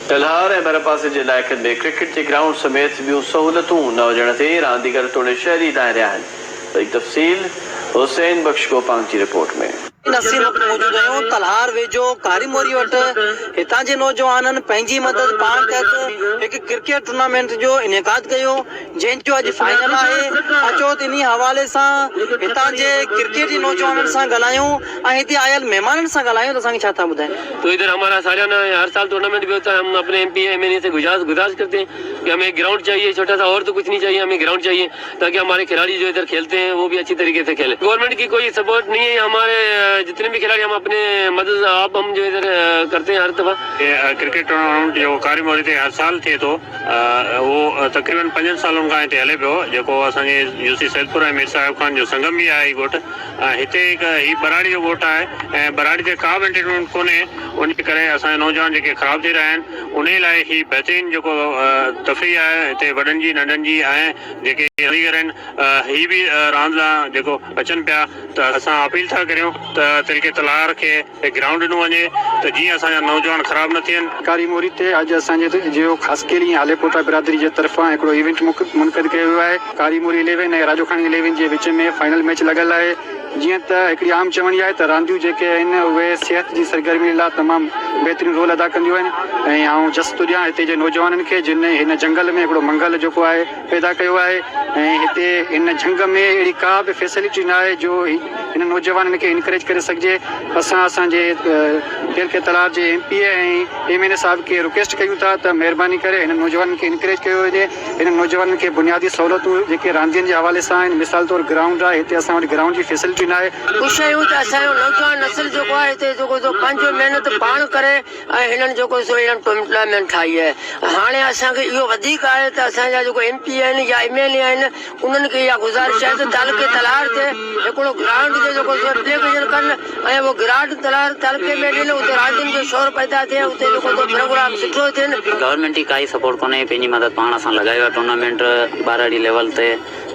तलहार ऐं भरपासे जे इलाइक़नि में क्रिकेट जे ग्राउंड समेत ॿियूं सहूलियतूं न हुजण ते रांदीगर तोड़े शहरी दाए रहिया आहिनि। वरी तफ़सील हुसैन बख्श गोपांग जी रिपोर्ट में। नसीब मौजूद आहियूं तलहार वेझो कारी मोरी वटि। हितां जे नौजवाननि पंहिंजी मदद पाण तहत हिकु क्रिकेट टूर्नामेंट जो इनेकाद कयो, जंहिंजो अॼु फाइनल आहे। अचो त इन हवाले सां हितां जे क्रिकेट जे नौजवाननि सां ॻाल्हायूं ऐं हिते आयल महिमाननि सां ॻाल्हायूं त असांखे छा था ॿुधाइनि। तो इधर हमारा सालाना हर साल टूर्नामेंट भी होता है। हम अपने MP MLA से गुजारिश करते हैं कि हमें ग्राउंड चाहिए, छोटा सा, और तो कुछ नहीं चाहिए, हमें ग्राउंड चाहिए ताकि हमारे खिलाड़ी जो इधर खेलते हैं वो भी अच्छी तरीके से खेलें। गवर्नमेंट की कोई सपोर्ट नहीं है। हमारे जितने भी खिलाड़ी हम अपने मदद आप हम जो इधर करते हैं हर दफा। क्रिकेट टूर्नामेंट जो कारी मोरी ते हर साल थिए थो, वो तकरीबन 5 सालनि खां हिते हले पियो, जेको असांजे UC सैदपुर ऐं मीर साहिब खान जो संगम भी आहे ॻोठ। हिते ही बराड़ी जो ॻोठ आहे ऐं बराड़ी ते का बि एंटरटेनमेंट कोन्हे, उन करे असांजा नौजवान जेके ख़राब थी रहिया आहिनि उन लाइ ही बहितरीन जेको तफ़री आहे हिते वॾनि जी नंढनि जी ऐं जेके कारीगर आहिनि ही बि रांदि लाइ जेको अचनि पिया। त असां अपील था करियूं त तिलके तलहार खे ग्राउंड ॾिनो वञे त जीअं असांजा नौजवान ख़राब न थियनि। कारी मोरी ते अॼु असांजे जो ख़ासि केली हालेपोटा बिरादरी जे तरफ़ां हिकिड़ो इवेंट मुनक़िद कयो वियो आहे। कारी मोरी 11 ऐं राजोखानी 11 जे विच में फाइनल मैच लॻल आहे। जीअं त हिकिड़ी आम चवणी आहे त रांदियूं जेके आहिनि उहे सिहत जी सरगर्मी लाइ तमामु बहितरीनु रोल अदा कंदियूं आहिनि ऐं आउं जस थो ॾियां हिते जे नौजवाननि खे जिन हिन जंगल में हिकिड़ो मंगल जेको आहे पैदा कयो आहे ऐं हिते हिन जंग में अहिड़ी का बि फैसिलिटी न आहे जो हिन नौजवाननि खे इनकरेज करे सघिजे। असांजे तिलके तलहार जे MP ऐं MLA साहिब खे रिक्वेस्ट कयूं था त महिरबानी करे हिन नौजवाननि खे इनकरेज कयो वञे। हिन नौजवाननि खे बुनियादी सहूलियतूं जेके रांदियुनि जे हवाले सां आहिनि, मिसाल तौरु ग्राउंड आहे, हिते असां वटि ग्राउंड जी फैसिलिटी न आहे। ख़ुशि आहियूं त असांजो नौजवान नस्ल जेको आहे हिते जेको पंहिंजो महिनत पाण करे ऐं हिननि जेको इन्हनि टूर्नामेंट ठाही आहे। हाणे असांखे इहो वधीक आहे त असांजा जेको MP आहिनि या MLA आहिनि उन्हनि खे इहा गुज़ारिश आहे त तालुके तलहार ते हिकिड़ो ग्राउंड जो जेको प्लेग्राउंड कनि ऐं उहो ग्राउंड तलहार तालुके में ॾियनि, उते रांदियुनि जो शोर पैदा थिए, उते जेको प्रोग्राम सुठो थियनि। गवर्नमेंट जी काई सपोर्ट कोन्हे, पंहिंजी मदद पाण सां लॻायो आहे। टूर्नामेंट 12 लेवल ते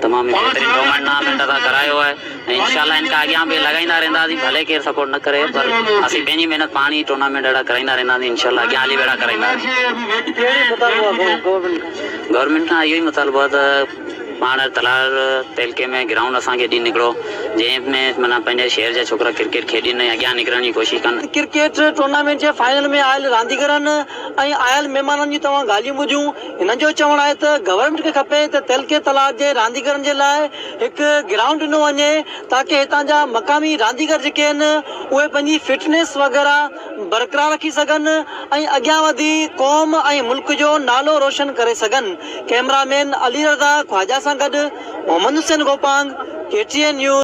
तमामु बहितरीनु टूर्नामेंट अदा करायो आहे ऐं इंशाल्लाह इनखां अॻियां बि लॻाईंदा रहंदासीं, भले केरु सपोर्ट न करे पर असीं पंहिंजी महिनत पाण ई टूर्नामेंट अहिड़ा कराईंदा रहंदासीं। इंशाल्लाह अॻियां हली वेड़ा कराईंदासीं। गवर्नमेंट खां इहो ई मुतालबो आहे त पाण तलहार तिलके में ग्राउंड असांखे ॾिन हिकिड़ो जंहिंमें माना पंहिंजे शहर जा छोकिरा क्रिकेट खेॾनि ऐं अॻियां निकिरण जी कोशिशि कनि। क्रिकेट टूर्नामेंट जे फाइनल में आयल रांदीगरनि ऐं आयल महिमाननि जी तव्हां ॻाल्हियूं ॿुधियूं। हिन जो चवणु आहे त गवर्नमेंट खे खपे त तिलके तलहार जे रांदीगरनि जे लाइ हिकु ग्राउंड ॾिनो वञे ताकी हितां जा मक़ामी रांदीगर जेके आहिनि उहे पंहिंजी फिटनेस वग़ैरह बरक़रार रखी सघनि ऐं अॻियां वधी क़ौम ऐं मुल्क जो नालो रोशन करे सघनि। कैमरामैन अली रज़ा ख्वाजा सां गॾु मोहम्मद हुसैन गोपांग, KTN न्यूज़।